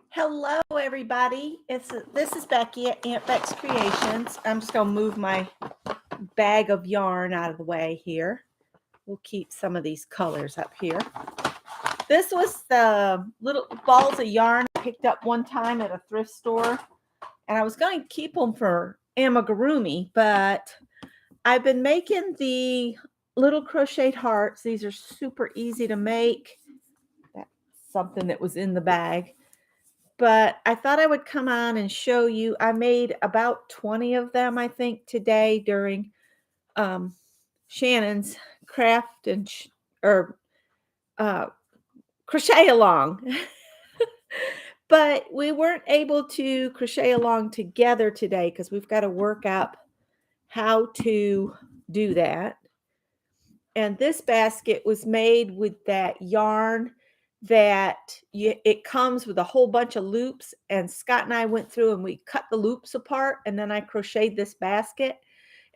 Hello, everybody. This is Becky at Aunt Beck's Creations. I'm just gonna move my bag of yarn out of the way here. We'll keep some of these colors up here. This was the little balls of yarn I picked up one time at a thrift store, and I was going to keep them for amigurumi, but I've been making the little crocheted hearts. These are super easy to make. That's something that was in the bag. But I thought I would come on and show you. I made about 20 of them, I think, today during Shannon's craft and or crochet along. But we weren't able to crochet along together today because we've got to work up how to do that. And this basket was made with that yarn that it comes with a whole bunch of loops, and Scott and I went through and we cut the loops apart, and then I crocheted this basket.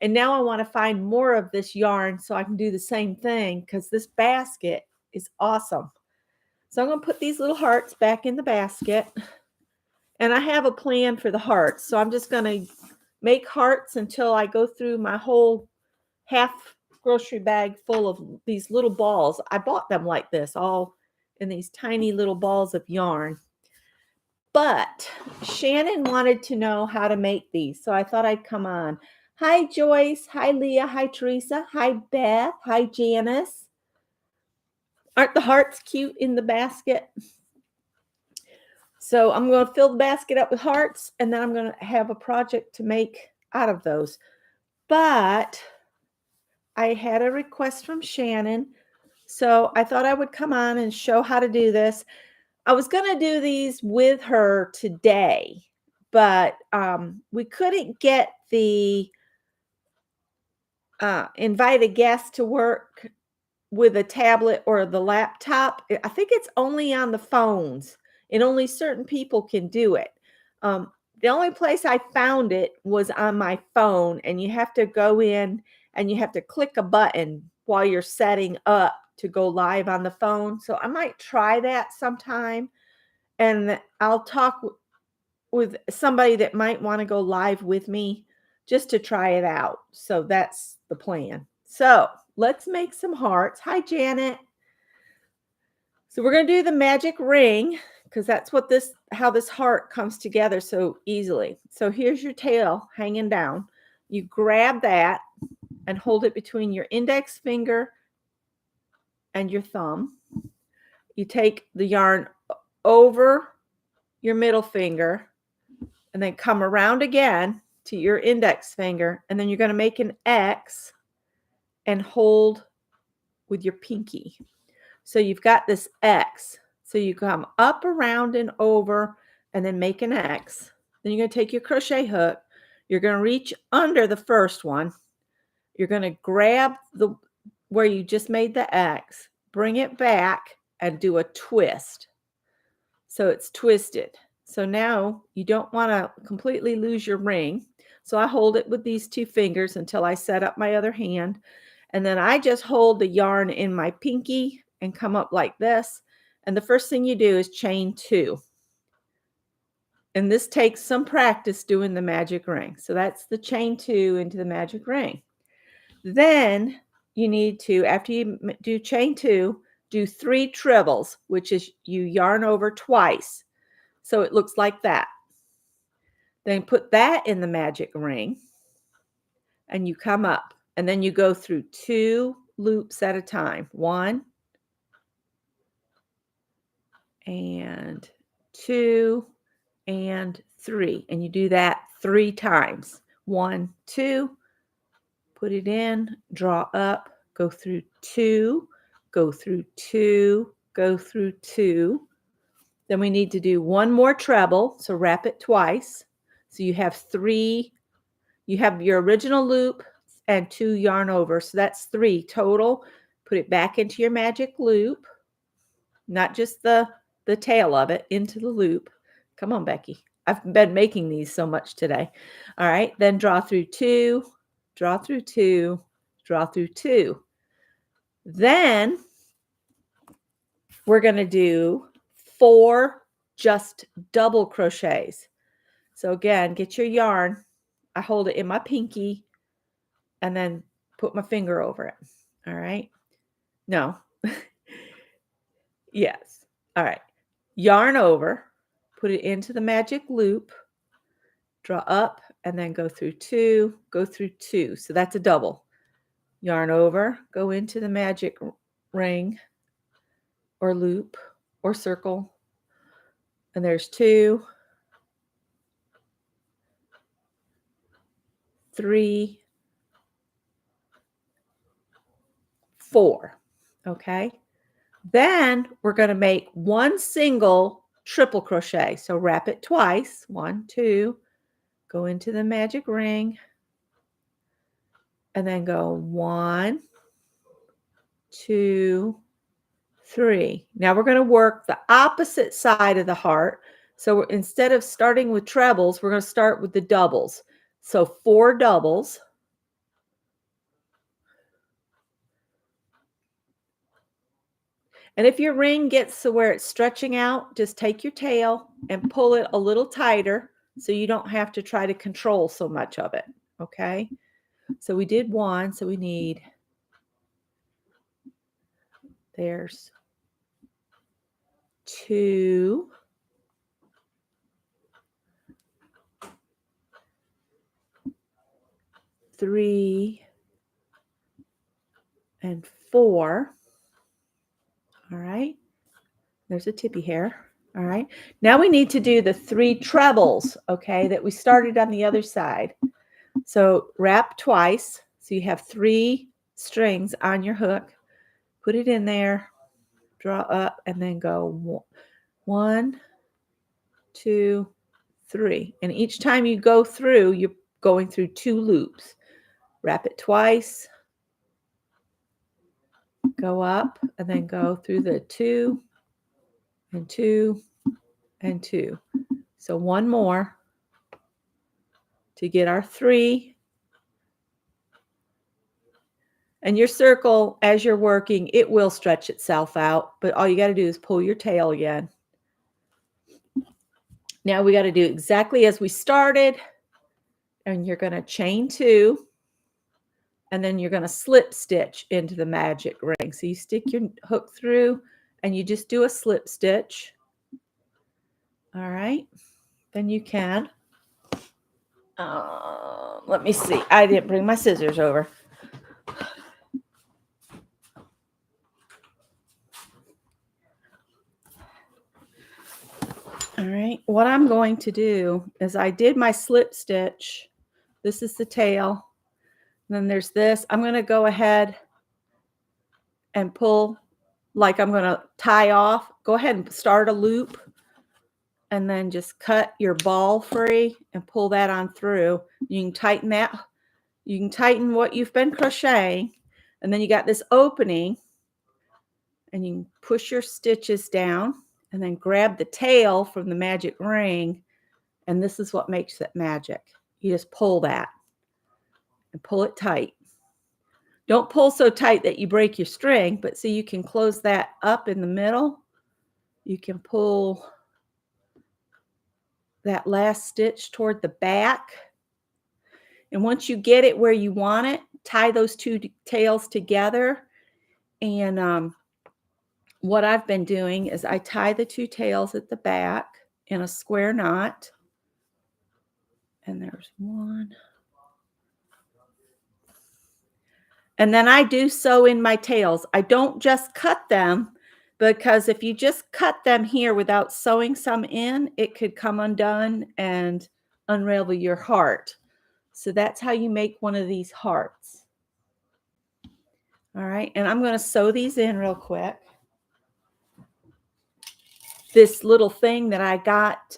And now I want to find more of this yarn so I can do the same thing because this basket is awesome. So I'm going to put these little hearts back in the basket, and I have a plan for the hearts. So I'm just going to make hearts until I go through my whole half grocery bag full of these little balls. I bought them like this, all in these tiny little balls of yarn. But Shannon wanted to know how to make these, so I thought I'd come on. Hi, Joyce. Hi, Leah. Hi, Teresa. Hi, Beth. Hi, Janice. Aren't the hearts cute in the basket? So I'm going to fill the basket up with hearts, and then I'm going to have a project to make out of those. But I had a request from Shannon, so I thought I would come on and show how to do this. I was going to do these with her today, but we couldn't get the invite a guest to work with a tablet or the laptop. I think it's only on the phones, and only certain people can do it. The only place I found it was on my phone, and you have to go in and you have to click a button while you're setting up to go live on the phone. So I might try that sometime, and I'll talk with somebody that might want to go live with me just to try it out. So that's the plan. So let's make some hearts. Hi, Janet. So we're going to do the magic ring because that's what how this heart comes together so easily. So here's your tail hanging down. You grab that and hold it between your index finger and your thumb. You take the yarn over your middle finger and then come around again to your index finger, and then you're going to make an X and hold with your pinky. So you've got this X. So you come up, around, and over, and then make an X. Then you're going to take your crochet hook. You're going to reach under the first one. You're going to grab where you just made the X, bring it back, and do a twist. So it's twisted. So now you don't want to completely lose your ring. So I hold it with these two fingers until I set up my other hand. And then I just hold the yarn in my pinky and come up like this. And the first thing you do is chain 2. And this takes some practice doing the magic ring. So that's the chain 2 into the magic ring. Then you need to, after you do chain 2, do 3 trebles, which is you yarn over twice. So it looks like that. Then put that in the magic ring and you come up, and then you go through 2 loops at a time. 1 and 2 and 3. And you do that 3 times. 1, 2, put it in, draw up, go through 2, go through 2, go through 2. Then we need to do 1 more treble, so wrap it twice. So you have 3, you have your original loop and 2 yarn over. So that's 3 total. Put it back into your magic loop, not just the tail of it, into the loop. Come on, Becky. I've been making these so much today. All right, then draw through 2, draw through 2, draw through 2. Then we're going to do 4 just double crochets. So again, get your yarn. I hold it in my pinky and then put my finger over it. All right. No. Yes. All right. Yarn over, put it into the magic loop, draw up, and then go through two, go through two. So that's a double. Yarn over, go into the magic ring or loop or circle, and there's 2, 3, 4. Okay. Then we're going to make one single triple crochet. So wrap it twice. 1, 2, go into the magic ring, and then go 1, 2, 3. Now we're going to work the opposite side of the heart. So instead of starting with trebles, we're going to start with the doubles. So 4 doubles. And if your ring gets to where it's stretching out, just take your tail and pull it a little tighter so you don't have to try to control so much of it. Okay. So we did 1. So we need, there's 2, 3, and 4. All right. There's a tippy hair. All right. Now we need to do the 3 trebles, okay, that we started on the other side. So wrap twice. So you have 3 strings on your hook. Put it in there, draw up, and then go 1, 2, 3. And each time you go through, you're going through 2 loops. Wrap it twice, go up, and then go through the 2 and 2 and 2. So 1 more to get our 3. And your circle, as you're working, it will stretch itself out, but all you got to do is pull your tail again. Now we got to do exactly as we started, and you're going to chain 2, and then you're going to slip stitch into the magic ring. So you stick your hook through, and you just do a slip stitch. All right, then you can. Let me see. I didn't bring my scissors over. All right, what I'm going to do is I did my slip stitch. This is the tail. And then there's this. I'm going to go ahead and pull like I'm going to tie off. Go ahead and start a loop and then just cut your ball free and pull that on through. You can tighten that. You can tighten what you've been crocheting. And then you got this opening and you can push your stitches down and then grab the tail from the magic ring. And this is what makes it magic. You just pull that and pull it tight. Don't pull so tight that you break your string, but see, you can close that up in the middle. You can pull that last stitch toward the back. And once you get it where you want it, tie those 2 tails together. And what I've been doing is I tie the 2 tails at the back in a square knot. And there's 1. And then I do sew in my tails. I don't just cut them, because if you just cut them here without sewing some in, it could come undone and unravel your heart. So that's how you make one of these hearts. All right, and I'm going to sew these in real quick. This little thing that I got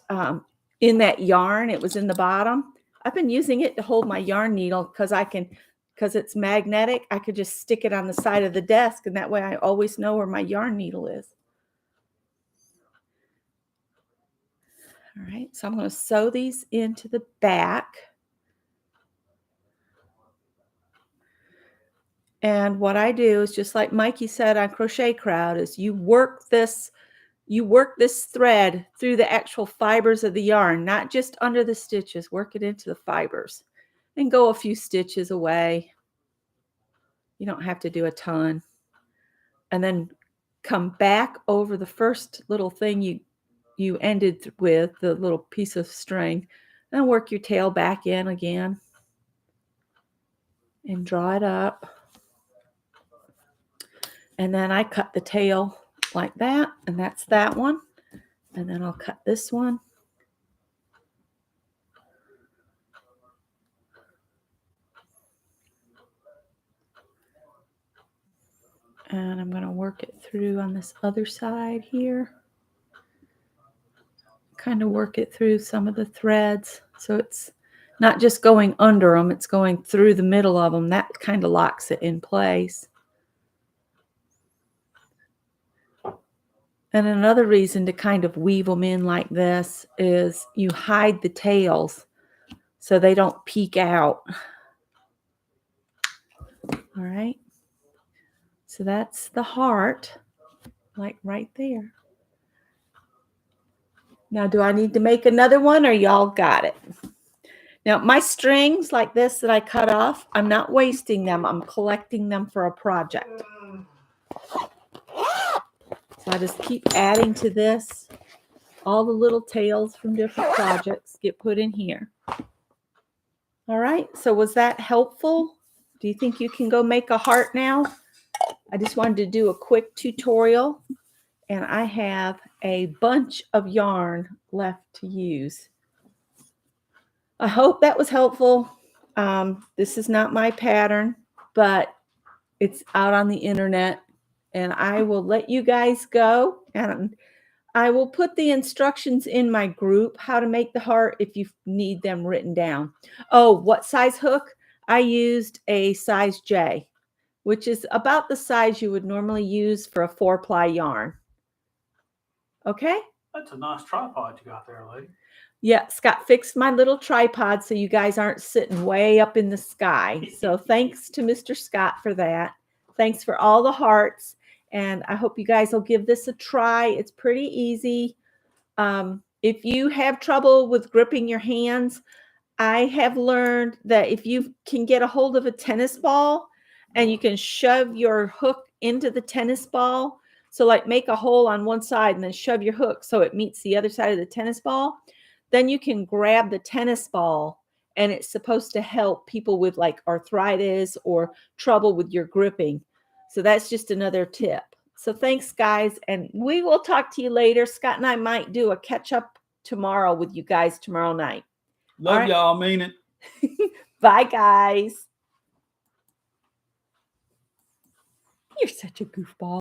in that yarn, it was in the bottom. I've been using it to hold my yarn needle because it's magnetic. I could just stick it on the side of the desk, and that way I always know where my yarn needle is. All right, so I'm going to sew these into the back. And what I do is just like Mikey said on Crochet Crowd is you work this you work this thread through the actual fibers of the yarn, not just under the stitches. Work it into the fibers and go a few stitches away. You don't have to do a ton. And then come back over the first little thing you ended with, the little piece of string, and work your tail back in again and draw it up. And then I cut the tail like that, and that's that one. And then I'll cut this one. And I'm going to work it through on this other side here. Kind of work it through some of the threads, so it's not just going under them, it's going through the middle of them. That kind of locks it in place. And another reason to kind of weave them in like this is you hide the tails so they don't peek out. All right. So that's the heart, like right there. Now, do I need to make another one, or y'all got it? Now, my strings like this that I cut off, I'm not wasting them. I'm collecting them for a project. So I just keep adding to this. All the little tails from different projects get put in here. All right, so was that helpful? Do you think you can go make a heart now? I just wanted to do a quick tutorial, and I have a bunch of yarn left to use. I hope that was helpful. This is not my pattern, but it's out on the internet, and I will let you guys go, and I will put the instructions in my group, how to make the heart, if you need them written down. Oh, what size hook? I used a size J, which is about the size you would normally use for a 4-ply yarn. Okay? That's a nice tripod you got there, lady. Yeah, Scott fixed my little tripod so you guys aren't sitting way up in the sky. So thanks to Mr. Scott for that. Thanks for all the hearts. And I hope you guys will give this a try. It's pretty easy. If you have trouble with gripping your hands, I have learned that if you can get a hold of a tennis ball and you can shove your hook into the tennis ball, so like make a hole on one side and then shove your hook so it meets the other side of the tennis ball, then you can grab the tennis ball, and it's supposed to help people with like arthritis or trouble with your gripping. So that's just another tip. So thanks, guys, and we will talk to you later. Scott and I might do a catch up tomorrow with you guys tomorrow night. Love y'all, mean it. Bye, guys. You're such a goofball.